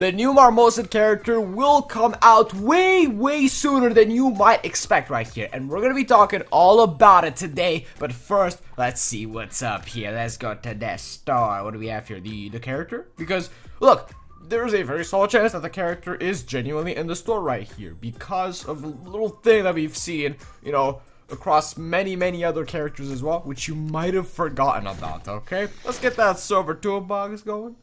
The new Marmoset character will come out way sooner than you might expect right here. And we're gonna be talking all about it today. But first, let's see what's up here. Let's go to the store. What do we have here? The character? Because, look, there's a very solid chance that the character is genuinely in the store right here. Because of a little thing that we've seen, you know, across many other characters as well, which you might have forgotten about, okay? Let's get that server toolbox going.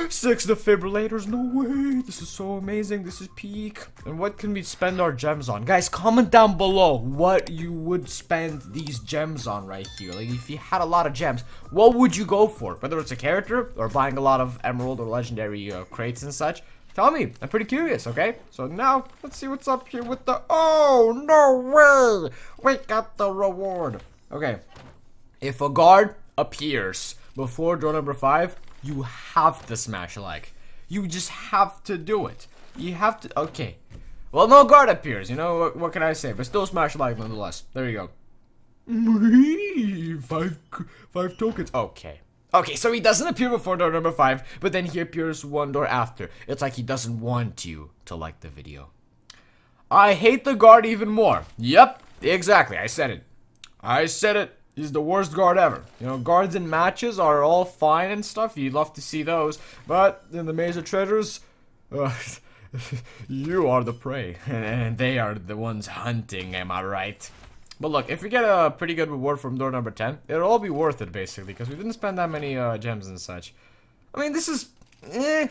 6 defibrillators, no way, this is so amazing, this is peak. And what can we spend our gems on? Guys, comment down below what you would spend these gems on right here. Like, if you had a lot of gems, what would you go for? Whether it's a character, or buying a lot of emerald or legendary crates and such. Tell me, I'm pretty curious, okay? So now, let's see what's up here with the, oh, no way, we got the reward. Okay, if a guard appears before door number 5, you have to smash like. You just have to do it. You have to, okay. Well, no guard appears, you know, what can I say? But still smash like nonetheless. There you go. Five tokens. Okay. Okay, so he doesn't appear before door number 5, but then he appears one door after. It's like he doesn't want you to like the video. I hate the guard even more. Yep, exactly, I said it. I said it. He's the worst guard ever. You know, guards in matches are all fine and stuff. You'd love to see those. But in the Maze of Treasures, you are the prey. And they are the ones hunting, am I right? But look, if we get a pretty good reward from door number 10, it'll all be worth it, basically. Because we didn't spend that many gems and such. I mean, this is,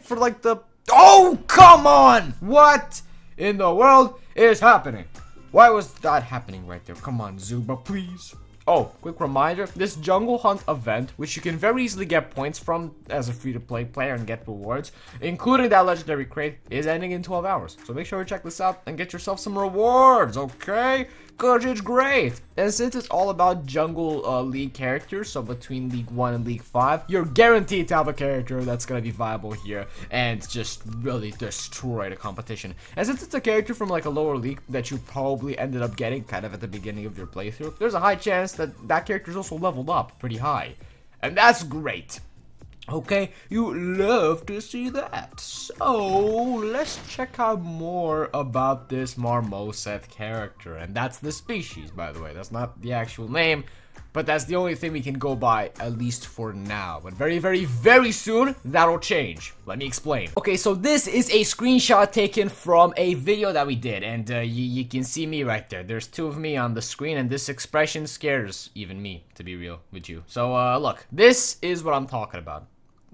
for like the... Oh, come on! What in the world is happening? Why was that happening right there? Come on, Zooba, please. Oh, quick reminder, this jungle hunt event, which you can very easily get points from as a free-to-play player and get rewards, including that legendary crate, is ending in 12 hours. So make sure to check this out and get yourself some rewards, okay? Cause it's great. And since it's all about jungle league characters, so between League 1 and League 5, you're guaranteed to have a character that's gonna be viable here and just really destroy the competition. And since it's a character from like a lower league that you probably ended up getting kind of at the beginning of your playthrough, there's a high chance that that character is also leveled up pretty high. And that's great. Okay, you love to see that. So, let's check out more about this Marmoset character. And that's the species, by the way. That's not the actual name, but that's the only thing we can go by, at least for now. But very soon, that'll change. Let me explain. Okay, so this is a screenshot taken from a video that we did. And you can see me right there. There's 2 of me on the screen, and this expression scares even me, to be real with you. So, look, this is what I'm talking about.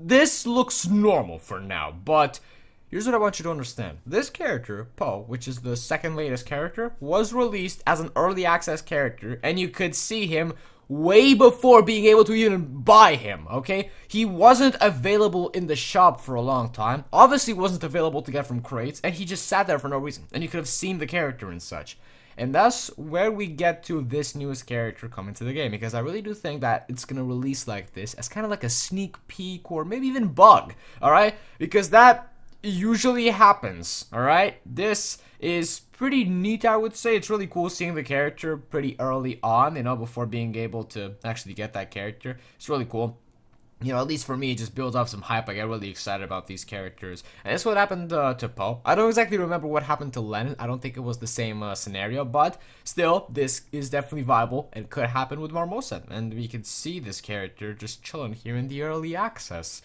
This looks normal for now, but here's what I want you to understand. This character, Poe, which is the second latest character, was released as an early access character, and you could see him way before being able to even buy him, okay? He wasn't available in the shop for a long time, obviously wasn't available to get from crates, and he just sat there for no reason, and you could have seen the character and such. And that's where we get to this newest character coming to the game, because I really do think that it's gonna release like this as kind of like a sneak peek or maybe even bug, alright? Because that usually happens, alright? This is pretty neat, I would say. It's really cool seeing the character pretty early on, you know, before being able to actually get that character. It's really cool. You know, at least for me, it just builds up some hype. I get really excited about these characters. And that's what happened to Poe. I don't exactly remember what happened to Lennon. I don't think it was the same scenario. But still, this is definitely viable and could happen with Marmosa. And we can see this character just chilling here in the early access.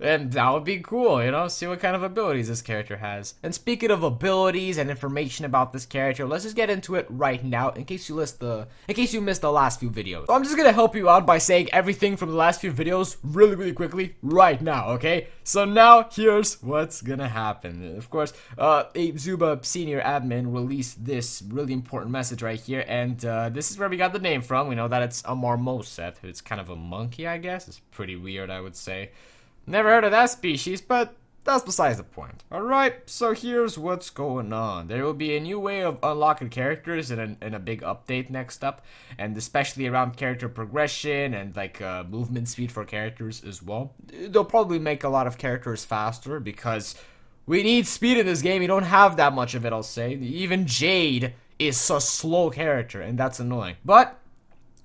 And that would be cool, you know, see what kind of abilities this character has. And speaking of abilities and information about this character, let's just get into it right now in case you missed the last few videos. So I'm just gonna help you out by saying everything from the last few videos really quickly right now, okay? So now here's what's gonna happen. Of course, a Zooba senior admin released this really important message right here, and this is where we got the name from. We know that it's a Marmoset. It's kind of a monkey, I guess. It's pretty weird, I would say. Never heard of that species, but that's besides the point. Alright, so here's what's going on. There will be a new way of unlocking characters in a big update next up, and especially around character progression and like movement speed for characters as well. They'll probably make a lot of characters faster because we need speed in this game. We don't have that much of it, I'll say. Even Jade is a slow character, and that's annoying. But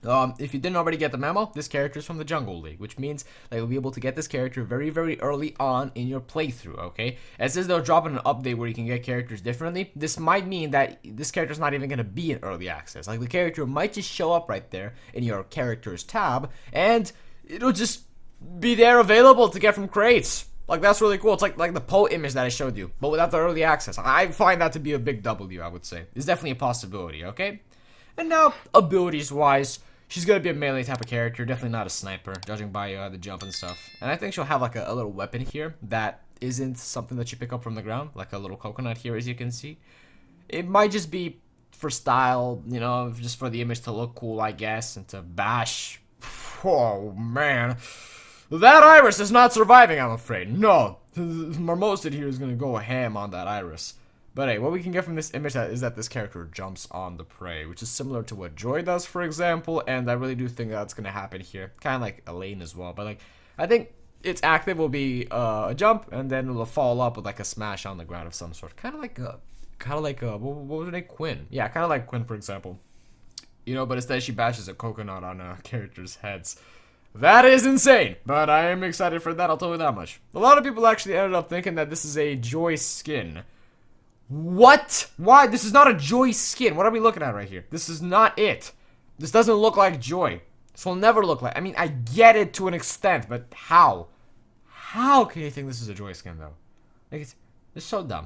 If you didn't already get the memo, this character is from the Jungle League, which means that you'll be able to get this character very, very early on in your playthrough, okay? It says they'll drop in an update where you can get characters differently. This might mean that this character's not even going to be in early access. Like, the character might just show up right there in your characters tab, and it'll just be there available to get from crates. Like, that's really cool. It's like the Poe image that I showed you, but without the early access. I find that to be a big W, I would say. It's definitely a possibility, okay? And now, abilities-wise, she's gonna be a melee type of character, definitely not a sniper, judging by the jump and stuff. And I think she'll have like a little weapon here that isn't something that you pick up from the ground, like a little coconut here, as you can see. It might just be for style, you know, just for the image to look cool, I guess, and to bash. Oh man, that iris is not surviving, I'm afraid. No, Marmoset here is gonna go ham on that iris. But hey, what we can get from this image is that this character jumps on the prey, which is similar to what Joy does, for example, and I really do think that's going to happen here. Kind of like Elaine as well, but like, I think its active will be a jump, and then it'll follow up with like a smash on the ground of some sort. Kind of like, what was her name? Quinn. Yeah, kind of like Quinn, for example. You know, but instead she bashes a coconut on characters' heads. That is insane, but I am excited for that, I'll tell you that much. A lot of people actually ended up thinking that this is a Joy skin. What? Why? This is not a Joy skin. What are we looking at right here? This is not it. This doesn't look like Joy. This will never look like... I mean, I get it to an extent, but how? How can you think this is a Joy skin, though? Like, it's so dumb.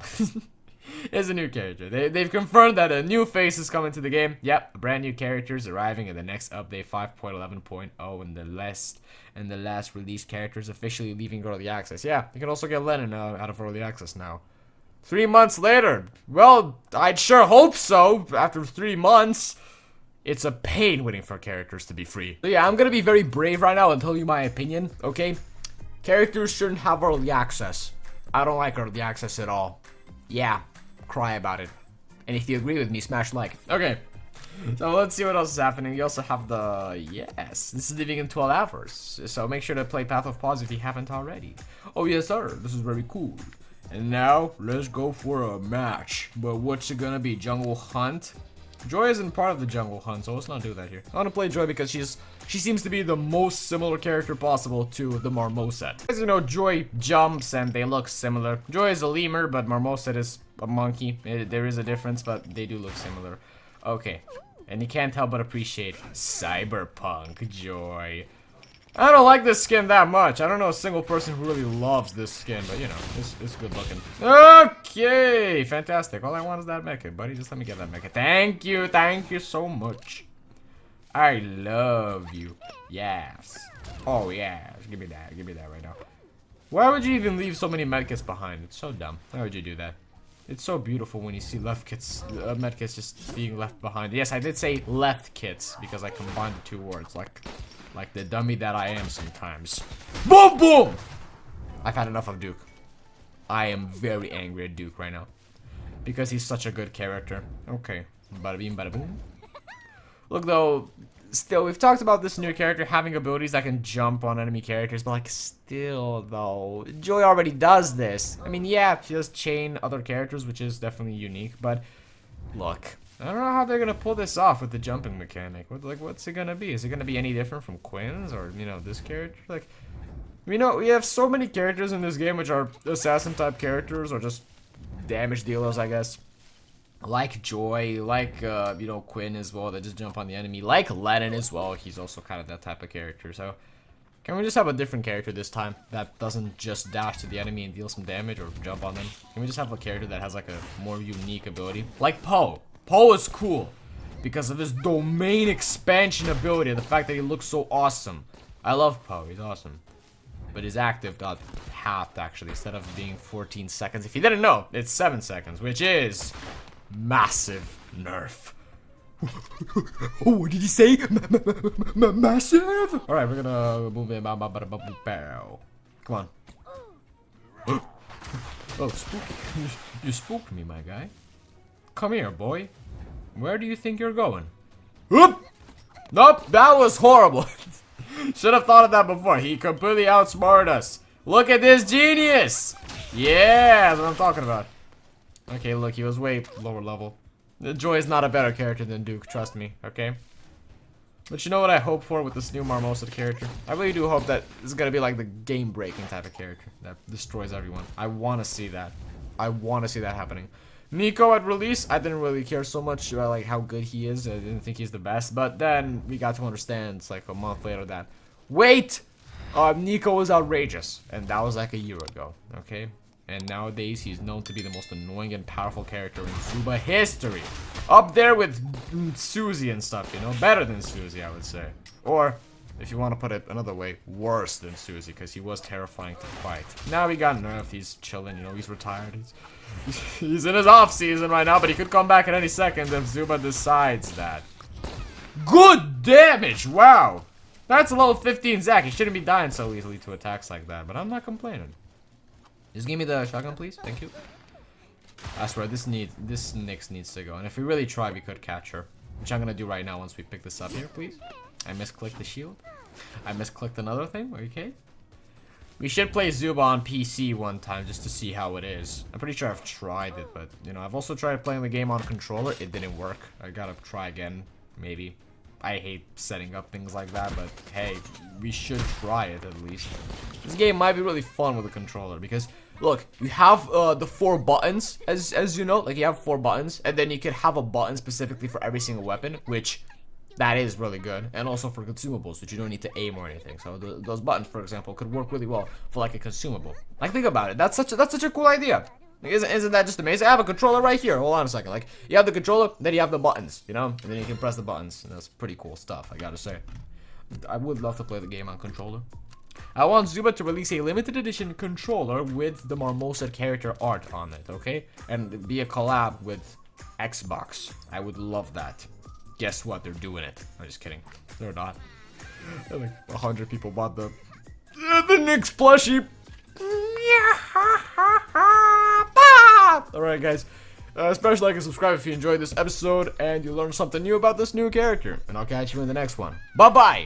It's a new character. They've confirmed that a new face is coming to the game. Yep, brand new characters arriving in the next update 5.11.0, and the last released characters officially leaving early access. Yeah, you can also get Lennon out of early access now. 3 months later. Well, I'd sure hope so. After 3 months, it's a pain waiting for characters to be free. So yeah, I'm gonna be very brave right now and tell you my opinion, okay? Characters shouldn't have early access. I don't like early access at all. Yeah, cry about it. And if you agree with me, smash like. Okay, so let's see what else is happening. You also have the... Yes, this is leaving in 12 hours. So make sure to play Path of Pause if you haven't already. Oh yes, sir. This is very cool. And now, let's go for a match. But what's it gonna be? Jungle Hunt? Joy isn't part of the Jungle Hunt, so let's not do that here. I wanna play Joy because she seems to be the most similar character possible to the Marmoset. As you know, Joy jumps and they look similar. Joy is a lemur, but Marmoset is a monkey. There is a difference, but they do look similar. Okay, and you can't help but appreciate Cyberpunk Joy. I don't like this skin that much. I don't know a single person who really loves this skin, but you know, it's good looking. Okay, fantastic. All I want is that mecha, buddy. Just let me get that mecha. Thank you so much. I love you. Yes. Oh yeah, give me that right now. Why would you even leave so many medkits behind? It's so dumb. Why would you do that? It's so beautiful when you see medkits just being left behind. Yes, I did say left kits because I combined the two words, like the dummy that I am sometimes. Boom, boom! I've had enough of Duke. I am very angry at Duke right now. Because he's such a good character. Okay. Bada beam, bada boom. Look, though, still, we've talked about this new character having abilities that can jump on enemy characters, but, like, still, though, Joy already does this. I mean, yeah, she does chain other characters, which is definitely unique, but, look. I don't know how they're gonna pull this off with the jumping mechanic. What's it gonna be? Is it gonna be any different from Quinn's or, you know, this character? Like, we have so many characters in this game which are assassin type characters or just damage dealers, I guess. Like Joy, like, you know, Quinn as well, that just jump on the enemy. Like Lennon as well, he's also kind of that type of character. So, can we just have a different character this time that doesn't just dash to the enemy and deal some damage or jump on them? Can we just have a character that has, like, a more unique ability? Like Poe. Poe is cool because of his domain expansion ability, the fact that he looks so awesome. I love Poe, he's awesome. But his active got halved, actually, instead of being 14 seconds. If you didn't know, it's 7 seconds, which is massive nerf. Oh, what did he say? Massive? Alright, we're gonna move in. Come on. Oh, spooky. You spooked me, my guy. Come here, boy. Where do you think you're going? Oop! Nope, that was horrible. Should have thought of that before. He completely outsmarted us. Look at this genius! Yeah, that's what I'm talking about. Okay, look, he was way lower level. Joy is not a better character than Duke, trust me, okay? But you know what I hope for with this new Marmoset character? I really do hope that it's gonna be like the game-breaking type of character that destroys everyone. I want to see that. I want to see that happening. Nico at release, I didn't really care so much about like how good he is. I didn't think he's the best. But then we got to understand, it's like a month later that, wait! Nico was outrageous. And that was like a year ago, okay? And nowadays, he's known to be the most annoying and powerful character in Zooba history. Up there with Susie and stuff, you know? Better than Susie, I would say. Or, if you want to put it another way, worse than Susie, because he was terrifying to fight. Now he got nerfed, he's chilling, you know, he's retired. He's in his off season right now, but he could come back at any second if Zooba decides that. Good damage, wow! That's a level 15 Zack, he shouldn't be dying so easily to attacks like that, but I'm not complaining. Just give me the shotgun, please. Thank you. I swear, this Nyx needs to go. And if we really try, we could catch her. Which I'm gonna do right now once we pick this up here, please. I misclicked the shield. I misclicked another thing. Okay. We should play Zooba on PC one time just to see how it is. I'm pretty sure I've tried it, but, you know, I've also tried playing the game on controller. It didn't work. I gotta try again, maybe. I hate setting up things like that, but hey, we should try it at least. This game might be really fun with a controller because, look, you have the 4 buttons, as you know, like you have 4 buttons, and then you can have a button specifically for every single weapon, which that is really good, and also for consumables, which you don't need to aim or anything. So those buttons, for example, could work really well for like a consumable. Like, think about it. That's such a cool idea. Like, isn't that just amazing? I have a controller right here. Hold on a second. Like, you have the controller, then you have the buttons, you know? And then you can press the buttons. And that's pretty cool stuff, I gotta say. I would love to play the game on controller. I want Zooba to release a limited edition controller with the Marmoset character art on it, okay? And be a collab with Xbox. I would love that. Guess what? They're doing it. I'm just kidding. They're not. Like 100 people bought the Nyx plushie. Alright guys, smash like and subscribe if you enjoyed this episode and you learned something new about this new character. And I'll catch you in the next one. Bye bye!